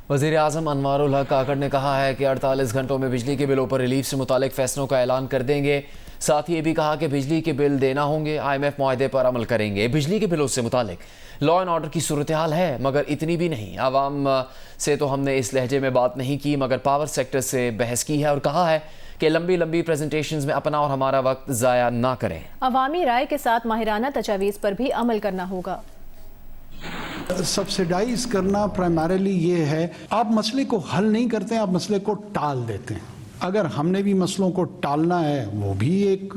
वज़ीर आज़म अनवारुल हक काकड़ ने कहा है कि 48 घंटों में बिजली के बिलों पर रिलीफ से मुतालिक फैसलों का ऐलान कर देंगे। साथ ही ये भी कहा कि बिजली के बिल देना होंगे, IMF मुआहदे पर अमल करेंगे। बिजली के बिलों से मुतालिक लॉ एंड ऑर्डर की सूरत हाल है, मगर इतनी भी नहीं। आवाम से तो हमने इस लहजे में बात नहीं की, मगर पावर सेक्टर से बहस की है और कहा है कि लंबी लंबी प्रेजेंटेशंस में अपना और हमारा वक्त ज़ाया ना करें। अवामी राय के साथ माहिराना तजावीज़ पर भी अमल करना होगा। सब्सिडाइज करना प्राइमरीली ये है, आप मसले को हल नहीं करते हैं, आप मसले को टाल देते हैं। अगर हमने भी मसलों को टालना है, वो भी एक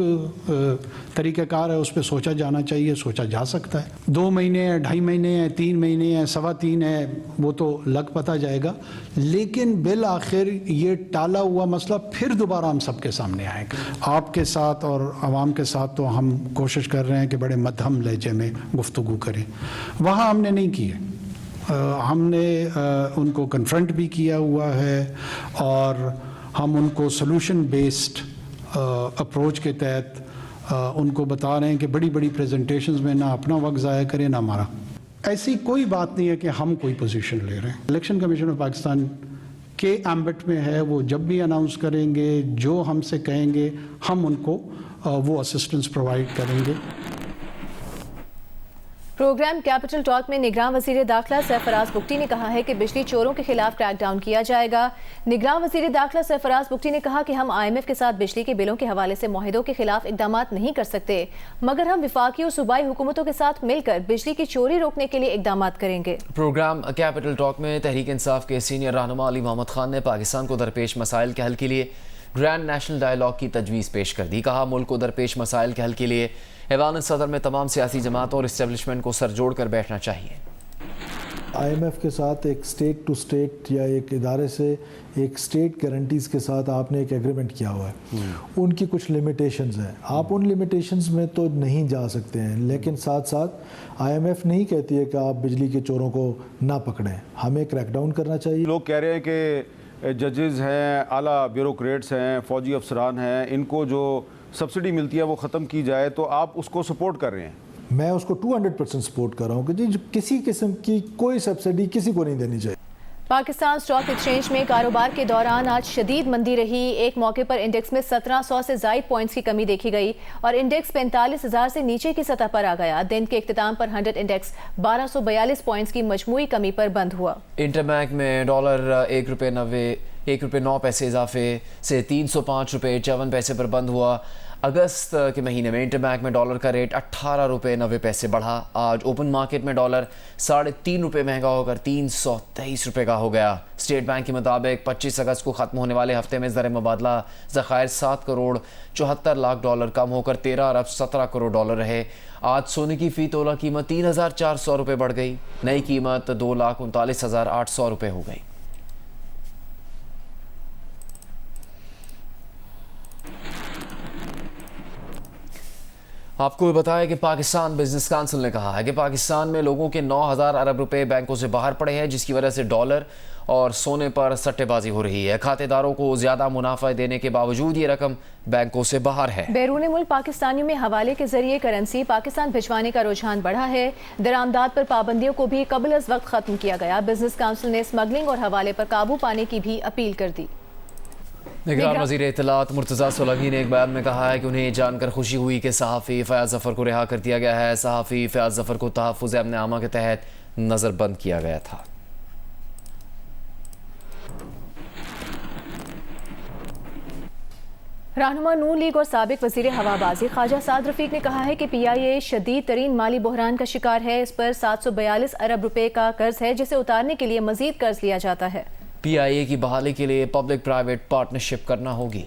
तरीक़ाकार है, उस पर सोचा जाना चाहिए, सोचा जा सकता है। 2 महीने है, 2.5 महीने है, 3 महीने है, 3.25 है, वो तो लग पता जाएगा। लेकिन बिल आखिर ये टाला हुआ मसला फिर दोबारा हम सबके सामने आएगा। आपके साथ और आवाम के साथ तो हम कोशिश कर रहे हैं कि बड़े मध्यम लहजे में गुफ्तगू करें, वहाँ हमने नहीं की है। हमने उनको कन्फ्रंट भी किया हुआ है और हम उनको सोल्यूशन बेस्ड अप्रोच के तहत उनको बता रहे हैं कि बड़ी बड़ी प्रेजेंटेशंस में ना अपना वक्त ज़ाया करें ना हमारा। ऐसी कोई बात नहीं है कि हम कोई पोजीशन ले रहे हैं। इलेक्शन कमीशन ऑफ पाकिस्तान के एम्बिट में है, वो जब भी अनाउंस करेंगे, जो हमसे कहेंगे, हम उनको वो असिस्टेंस प्रोवाइड करेंगे। प्रोग्राम कैपिटल टॉक में निगरान वज़ीर दाखिला सरफराज बुगटी ने कहा है कि बिजली चोरों के खिलाफ क्रैकडाउन किया जाएगा। निगरान वज़ीर दाखिला सरफराज बुगटी ने कहा कि हम IMF के साथ बिजली के बिलों के हवाले से मुआहदों के खिलाफ इकदाम नहीं कर सकते, मगर हम विफाकी और सूबाई हुकूमतों के साथ मिलकर बिजली की चोरी रोकने के लिए इकदाम करेंगे। प्रोग्राम कैपिटल टॉक में तहरीक इंसाफ के सीनियर रहनुमा अली मोहम्मद खान ने पाकिस्तान को दरपेश मसाइल के हल के लिए ग्रैंड नेशनल डायलॉग की तजवीज़ पेश कर दी। कहा, मुल्क को दरपेश मसाइल के हल के लिए ऐवान सदर में तमाम सियासी जमातों और इस्टेब्लिशमेंट को सर जोड़ कर बैठना चाहिए। IMF के साथ एक स्टेट टू स्टेट या एक इदारे से एक स्टेट गारंटीज़ के साथ आपने एक एग्रीमेंट किया हुआ है, उनकी कुछ लिमिटेशंस हैं। आप उन लिमिटेशंस में तो नहीं जा सकते हैं, लेकिन साथ साथ IMF नहीं कहती है कि आप बिजली के चोरों को ना पकड़ें, हमें क्रैकडाउन करना चाहिए। लोग कह रहे हैं कि जजेस हैं, आला ब्यूरोक्रेट्स हैं, फ़ौजी अफसरान हैं, इनको जो सब्सिडी मिलती है वो ख़त्म की जाए, तो आप उसको सपोर्ट कर रहे हैं? मैं उसको 200% सपोर्ट कर रहा हूँ कि जी किसी किस्म की कोई सब्सिडी किसी को नहीं देनी चाहिए। पाकिस्तान स्टॉक एक्सचेंज में कारोबार के दौरान आज शदीद मंदी रही। एक मौके पर इंडेक्स में 1700 से ज़ायद पॉइंट्स की कमी देखी गई और इंडेक्स 45,000 से नीचे की सतह पर आ गया। दिन के इख्तिताम पर 100 इंडेक्स 1242 पॉइंट्स की मजमूई कमी पर बंद हुआ। इंटरबैंक में डॉलर ₹1.09 इजाफे से 305 रुपये 54 पैसे पर बंद हुआ। अगस्त के महीने में इंटरबैंक में डॉलर का रेट 18 रुपये 90 पैसे बढ़ा। आज ओपन मार्केट में डॉलर 3.5 रुपये महंगा होकर 323 रुपये का हो गया। स्टेट बैंक के मुताबिक 25 अगस्त को ख़त्म होने वाले हफ्ते में ज़र मुबादला ज़खायर 7 करोड़ 74 लाख डॉलर कम होकर 13 अरब 17 करोड़ डॉलर रहे। आज सोने की फ़ी तोला कीमत 3,400 रुपये बढ़ गई। नई कीमत 2,39,800 रुपये हो गई। आपको बताया कि पाकिस्तान बिजनेस काउंसिल ने कहा है कि पाकिस्तान में लोगों के 9,000 अरब रुपए बैंकों से बाहर पड़े हैं, जिसकी वजह से डॉलर और सोने पर सट्टेबाजी हो रही है। खातेदारों को ज़्यादा मुनाफा देने के बावजूद ये रकम बैंकों से बाहर है। बैरून मुल्क पाकिस्तानियों में हवाले के जरिए करेंसी पाकिस्तान भिजवाने का रुझान बढ़ा है। दरामदाद पर पाबंदियों को भी कबल अज़ वक्त ख़त्म किया गया। बिजनेस काउंसिल ने स्मगलिंग और हवाले पर काबू पाने की भी अपील कर दी। निगरान वज़ीर इत्तलात मुर्तज़ा सोलंकी ने एक बयान में कहा है कि उन्हें जानकर खुशी हुई कि सहाफ़ी फ़याज़ ज़फ़र को रिहा कर दिया गया है। सहाफ़ी फ़याज़ ज़फ़र को तहफ़्फ़ुज़ अमन आमा के तहत नज़रबंद किया गया था। रहनुमा नून लीग और साबिक वज़ीर हवाबाजी ख्वाजा साद रफ़ीक ने कहा है कि PIA शदीद तरीन माली बहरान का शिकार है। इस पर 742 अरब रुपए का कर्ज है, जिसे उतारने के लिए मज़ीद कर्ज लिया जाता है। PIA की बहाली के लिए पब्लिक प्राइवेट पार्टनरशिप करना होगी।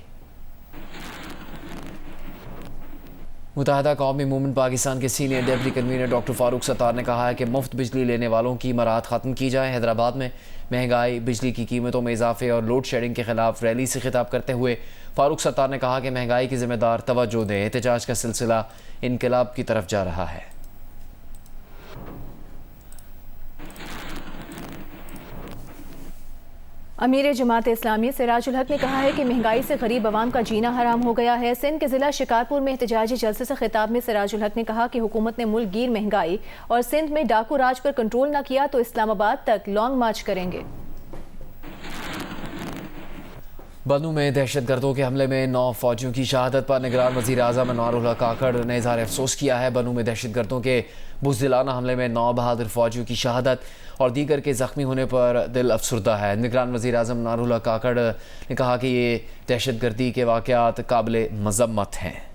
मुत्तहिदा कौमी मूवमेंट पाकिस्तान के senior deputy convener doctor Farooq Sattar ने कहा है कि मुफ्त बिजली लेने वालों की मराहत ख़त्म की जाए। हैदराबाद में महंगाई, बिजली की कीमतों में इजाफे और लोड शेडिंग के खिलाफ रैली से खिताब करते हुए फारूक सत्तार ने कहा कि महंगाई की जिम्मेदार तवज्जो दें। एहतजाज का सिलसिला इनकलाब की तरफ जा रहा है। अमीर जमात इस्लामी सिराजुल हक ने कहा है कि महंगाई से गरीब आवाम का जीना हराम हो गया है। सिंध के ज़िला शिकारपुर में एहतजाजी जलसे से खिताब में सिराजुल हक ने कहा कि हुकूमत ने मुल्क गिर महंगाई और सिंध में डाकू राज पर कंट्रोल न किया तो इस्लामाबाद तक लॉन्ग मार्च करेंगे। बनू में दहशतगर्दों के हमले में 9 फौजियों की शहादत पर निगरान वज़ीर आज़म अनवारुल हक काकड़ ने इज़हार अफसोस किया है। बनू में दहशतगर्दों के बुज़दिलाना हमले में 9 बहादुर फौजियों की शहादत और दीगर के ज़ख्मी होने पर दिल अफसुर्दा है। निगरान वज़ीर आज़म अनवारुल हक काकड़ ने कहा कि ये दहशतगर्दी के वाक़यात काबिल मज़म्मत हैं।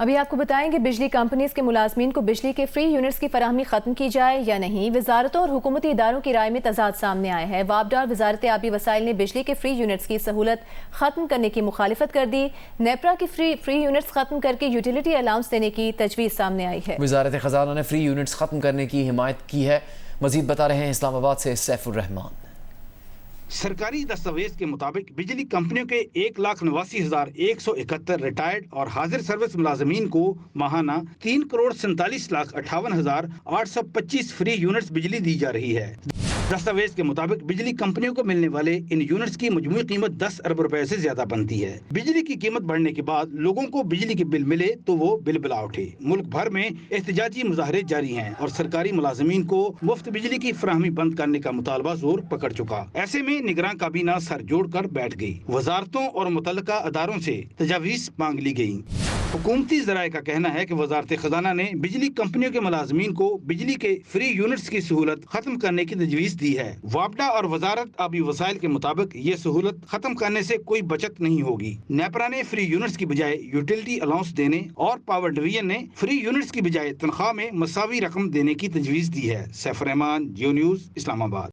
अभी आपको बताएंगे बिजली कंपनीज के मुलाजमीन को बिजली के फ्री यूनिट्स की फराहमी खत्म की जाए या नहीं। वजारतों और हुकूमती इदारों की राय में तजाद सामने आया है। वापडा और वजारत आबी वसाइल ने बिजली के फ्री यूनिट्स की सहूलत खत्म करने की मुखालिफत कर दी। नेपरा की फ्री यूनिट्स खत्म करके यूटिलिटी अलाउंस देने की तजवीज़ सामने आई है। वजारत खजाना ने फ्री यूनिट्स खत्म करने की हिमायत की है। मजीद बता रहे हैं इस्लामाबाद से सैफुर रहमान। सरकारी दस्तावेज के मुताबिक बिजली कंपनियों के 1,89,171 रिटायर्ड और हाजिर सर्विस मुलाजमीन को माहाना 3,47,58,825 फ्री यूनिट्स बिजली दी जा रही है। दस्तावेज के मुताबिक बिजली कंपनियों को मिलने वाले इन यूनिट्स की मजमूई कीमत 10 अरब रुपए से ज्यादा बनती है। बिजली की कीमत बढ़ने के बाद लोगों को बिजली के बिल मिले तो वो बिल बिला उठे। मुल्क भर में एहतजाजी मुजाहरे जारी हैं और सरकारी मुलाजमीन को मुफ्त बिजली की फराहमी बंद करने का मुतालबा जोर पकड़ चुका। ऐसे में निगरान काबीना सर जोड़कर बैठ गई। वजारतों और मुतल्लिका अदारों से तजावीज मांग ली गयी। हुकूमती जराये का कहना है कि वजारत खजाना ने बिजली कंपनियों के मुलाजमीन को बिजली के फ्री यूनिट्स की सहूलत खत्म करने की तजवीज़ दी है। वापडा और वजारत आबी वसाइल के मुताबिक ये सहूलत खत्म करने से कोई बचत नहीं होगी। नेपरा ने फ्री यूनिट्स की बजाय यूटिलिटी अलाउंस देने और पावर डिवीजन ने फ्री यूनिट्स की बजाय तनख्वाह में मसावी रकम देने की तजवीज़ दी है। सैफुर रहमान, जियो न्यूज़, इस्लामाबाद।